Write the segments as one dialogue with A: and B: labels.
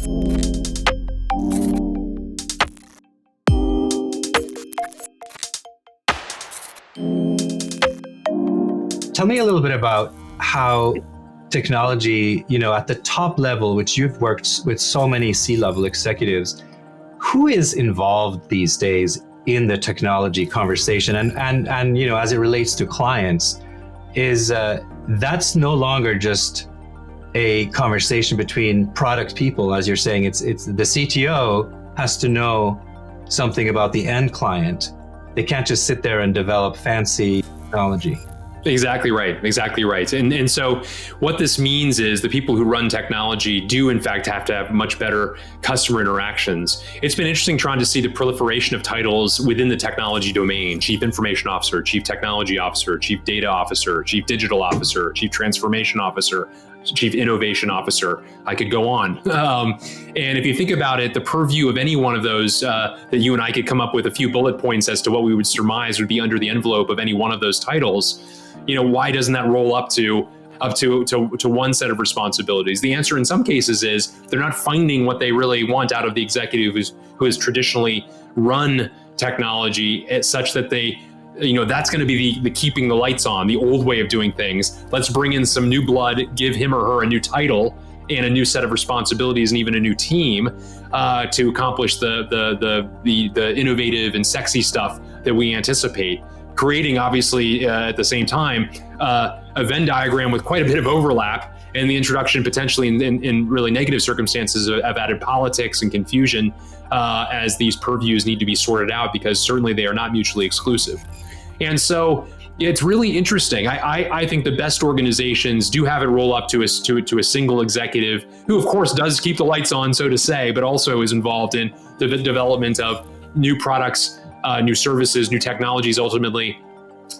A: Tell me a little bit about how technology, at the top level, which you've worked with so many C-level executives, who is involved these days in the technology conversation? And as it relates to clients, is that's no longer just a conversation between product people, as you're saying. It's the CTO has to know something about the end client. They can't just sit there and develop fancy technology.
B: Exactly right. Exactly right. And so what this means is the people who run technology do in fact have to have much better customer interactions. It's been interesting trying to see the proliferation of titles within the technology domain: Chief Information Officer, Chief Technology Officer, Chief Data Officer, Chief Digital Officer, Chief Transformation Officer, Chief Innovation Officer. I could go on. And if you think about it, the purview of any one of those that you and I could come up with a few bullet points as to what we would surmise would be under the envelope of any one of those titles. Why doesn't that roll up to one set of responsibilities? The answer in some cases is they're not finding what they really want out of the executive who has traditionally run technology such that they, that's going to be the keeping the lights on, the old way of doing things. Let's bring in some new blood, give him or her a new title and a new set of responsibilities and even a new team to accomplish the innovative and sexy stuff that we anticipate. Creating, obviously, at the same time, a Venn diagram with quite a bit of overlap, and the introduction potentially in really negative circumstances of added politics and confusion as these purviews need to be sorted out, because certainly they are not mutually exclusive. And so it's really interesting. I think the best organizations do have it roll up to a single executive who, of course, does keep the lights on, so to say, but also is involved in the development of new products, new services, new technologies, ultimately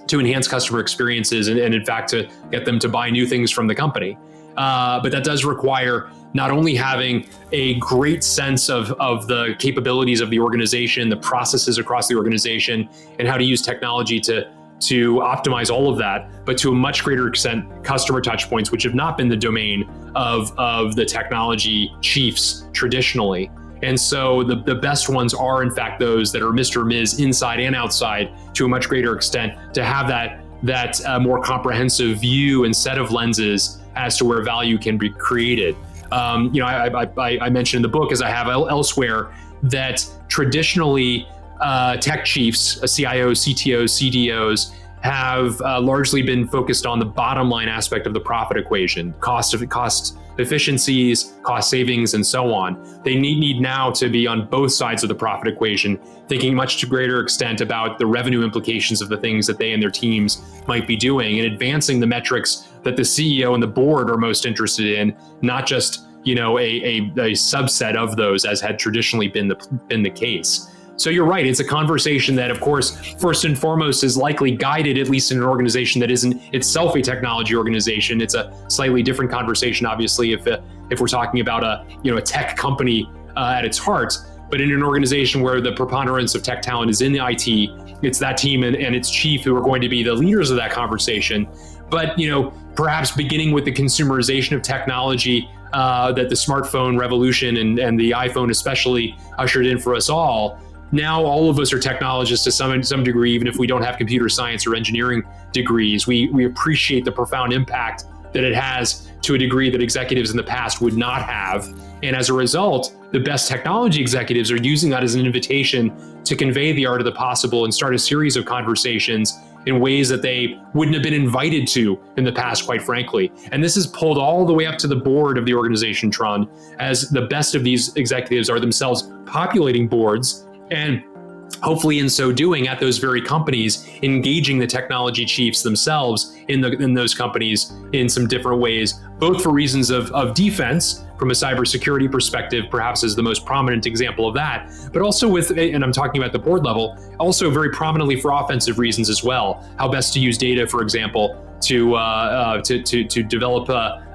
B: to enhance customer experiences and in fact to get them to buy new things from the company. But that does require not only having a great sense of the capabilities of the organization, the processes across the organization, and how to use technology to optimize all of that, but to a much greater extent, customer touch points, which have not been the domain of the technology chiefs traditionally. And so the best ones are, in fact, those that are Mr. or Ms. inside and outside to a much greater extent, to have that more comprehensive view and set of lenses as to where value can be created. I mentioned in the book, as I have elsewhere, that traditionally tech chiefs, CIOs, CTOs, CDOs, have largely been focused on the bottom line aspect of the profit equation, cost efficiencies, cost savings, and so on. They need now to be on both sides of the profit equation, thinking much to greater extent about the revenue implications of the things that they and their teams might be doing, and advancing the metrics that the CEO and the board are most interested in, not just a subset of those, as had traditionally been the case. So you're right, it's a conversation that, of course, first and foremost is likely guided, at least in an organization that isn't itself a technology organization. It's a slightly different conversation, obviously, if we're talking about a tech company at its heart. But in an organization where the preponderance of tech talent is in the IT, it's that team and its chief who are going to be the leaders of that conversation. But perhaps beginning with the consumerization of technology that the smartphone revolution and the iPhone especially ushered in for us all. Now all of us are technologists to some degree, even if we don't have computer science or engineering degrees. We appreciate the profound impact that it has to a degree that executives in the past would not have. And as a result, the best technology executives are using that as an invitation to convey the art of the possible and start a series of conversations in ways that they wouldn't have been invited to in the past, quite frankly. And this is pulled all the way up to the board of the organization, Trond, as the best of these executives are themselves populating boards, and hopefully in so doing at those very companies, engaging the technology chiefs themselves in those companies in some different ways, both for reasons of defense from a cybersecurity perspective, perhaps is the most prominent example of that, but also and I'm talking about the board level, also very prominently for offensive reasons as well. How best to use data, for example, to develop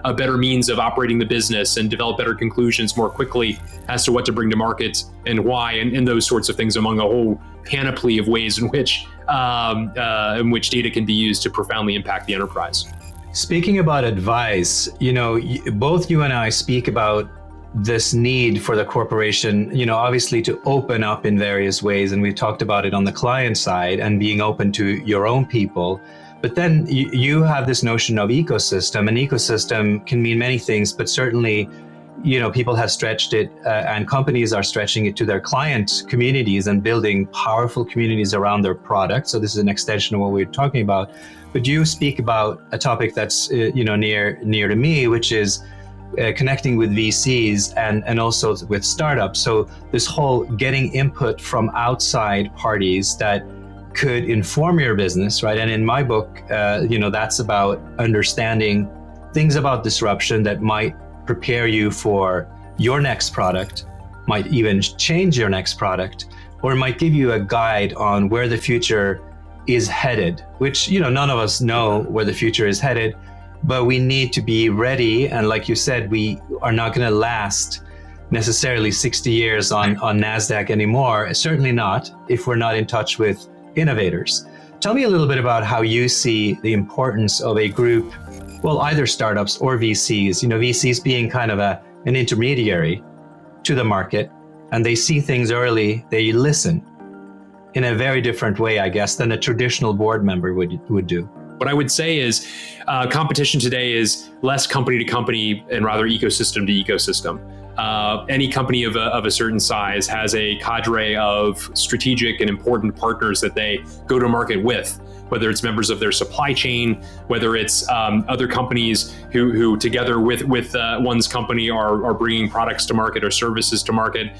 B: a better means of operating the business and develop better conclusions more quickly as to what to bring to market and why, and those sorts of things, among a whole panoply of ways in which data can be used to profoundly impact the enterprise.
A: Speaking about advice, both you and I speak about this need for the corporation, obviously to open up in various ways. And we've talked about it on the client side and being open to your own people. But then you have this notion of ecosystem. An ecosystem can mean many things, but certainly, people have stretched it and companies are stretching it to their client communities and building powerful communities around their product. So this is an extension of what we're talking about. But you speak about a topic that's near to me, which is connecting with VCs and also with startups. So this whole getting input from outside parties that could inform your business, right? And in my book, that's about understanding things about disruption that might prepare you for your next product, might even change your next product, or might give you a guide on where the future is headed, which, none of us know where the future is headed, but we need to be ready. And like you said, we are not going to last necessarily 60 years on NASDAQ anymore. Certainly not if we're not in touch with innovators. Tell me a little bit about how you see the importance of a group, well, either startups or VCs, VCs being kind of an intermediary to the market, and they see things early, they listen in a very different way, I guess, than a traditional board member would do.
B: What I would say is competition today is less company to company and rather ecosystem to ecosystem. Any company of a certain size has a cadre of strategic and important partners that they go to market with, whether it's members of their supply chain, whether it's other companies who together with one's company are bringing products to market or services to market,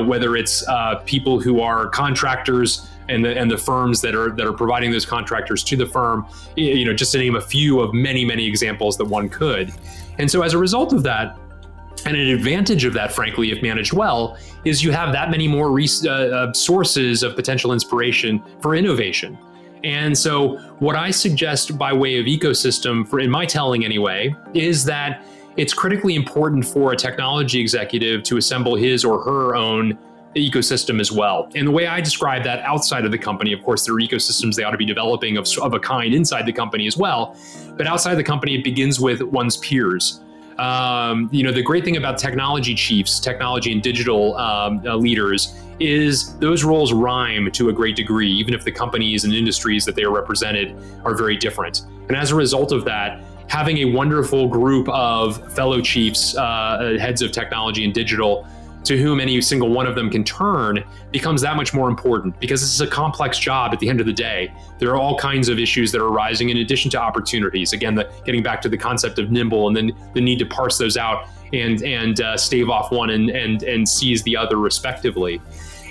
B: whether it's people who are contractors and the firms that are providing those contractors to the firm, just to name a few of many, many examples that one could. And so as a result of that, and an advantage of that, frankly, if managed well, is you have that many more sources of potential inspiration for innovation. And so what I suggest by way of ecosystem, in my telling anyway, is that it's critically important for a technology executive to assemble his or her own ecosystem as well. And the way I describe that outside of the company, of course, there are ecosystems they ought to be developing of a kind inside the company as well. But outside the company, it begins with one's peers. The great thing about technology chiefs, technology and digital leaders, is those roles rhyme to a great degree, even if the companies and industries that they are represented are very different. And as a result of that, having a wonderful group of fellow chiefs, heads of technology and digital, to whom any single one of them can turn, becomes that much more important, because this is a complex job at the end of the day. There are all kinds of issues that are arising in addition to opportunities. Again, getting back to the concept of Nimble and then the need to parse those out and stave off one and seize the other respectively.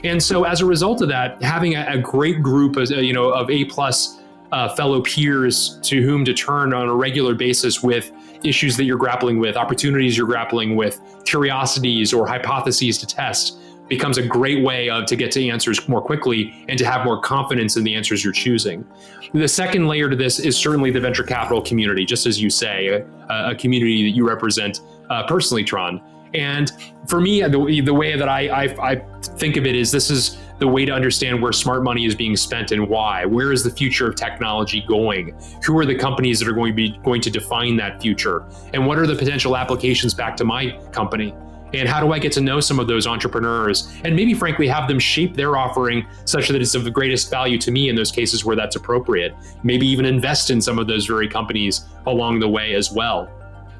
B: And so as a result of that, having a great group of A+ fellow peers to whom to turn on a regular basis with issues that you're grappling with, opportunities you're grappling with, curiosities or hypotheses to test, becomes a great way to get to answers more quickly and to have more confidence in the answers you're choosing. The second layer to this is certainly the venture capital community, just as you say, a community that you represent personally, Trond. And for me, the way that I think of it is this is the way to understand where smart money is being spent and why. Where is the future of technology going? Who are the companies that are going to define that future? And what are the potential applications back to my company? And how do I get to know some of those entrepreneurs and maybe frankly have them shape their offering such that it's of the greatest value to me in those cases where that's appropriate? Maybe even invest in some of those very companies along the way as well.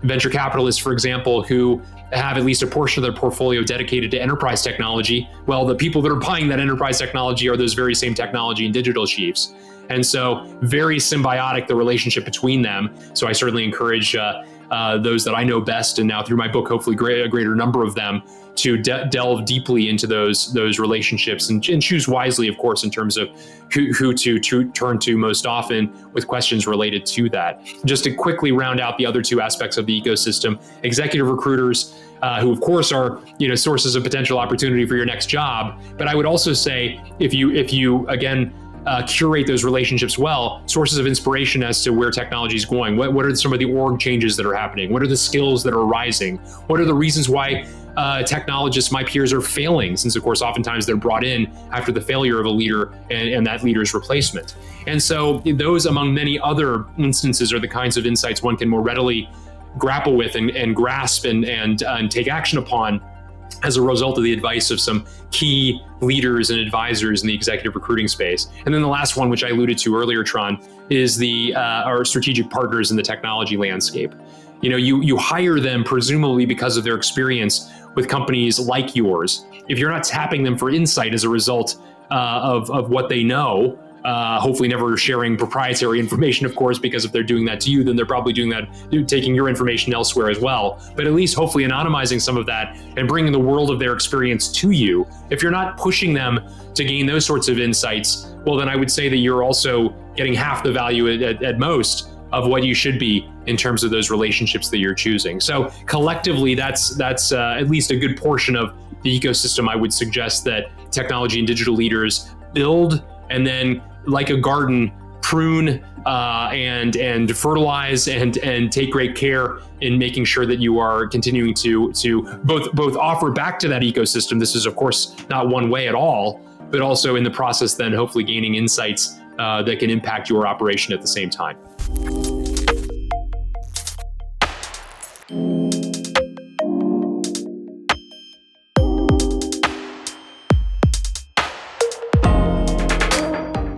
B: Venture capitalists, for example, who have at least a portion of their portfolio dedicated to enterprise technology, well, the people that are buying that enterprise technology are those very same technology and digital chiefs. And so very symbiotic, the relationship between them. So I certainly encourage those that I know best, and now through my book, hopefully a greater number of them, to delve deeply into those relationships and choose wisely, of course, in terms of who to turn to most often with questions related to that. Just to quickly round out the other two aspects of the ecosystem, executive recruiters, who of course are sources of potential opportunity for your next job. But I would also say if you again curate those relationships well, sources of inspiration as to where technology is going. What are some of the org changes that are happening? What are the skills that are rising? What are the reasons why technologists, my peers, are failing? Since of course, oftentimes they're brought in after the failure of a leader and that leader's replacement. And so those, among many other instances, are the kinds of insights one can more readily grapple with and grasp and take action upon as a result of the advice of some key leaders and advisors in the executive recruiting space. And then the last one, which I alluded to earlier, Trond, is our strategic partners in the technology landscape. You hire them presumably because of their experience with companies like yours. If you're not tapping them for insight as a result of what they know, hopefully never sharing proprietary information, of course, because if they're doing that to you, then they're probably doing that, taking your information elsewhere as well. But at least hopefully anonymizing some of that and bringing the world of their experience to you. If you're not pushing them to gain those sorts of insights, well, then I would say that you're also getting half the value at most of what you should be in terms of those relationships that you're choosing. So collectively, that's at least a good portion of the ecosystem I would suggest that technology and digital leaders build, and then, like a garden, prune and fertilize and take great care in making sure that you are continuing to both offer back to that ecosystem. This is, of course, not one way at all, but also in the process then hopefully gaining insights that can impact your operation at the same time.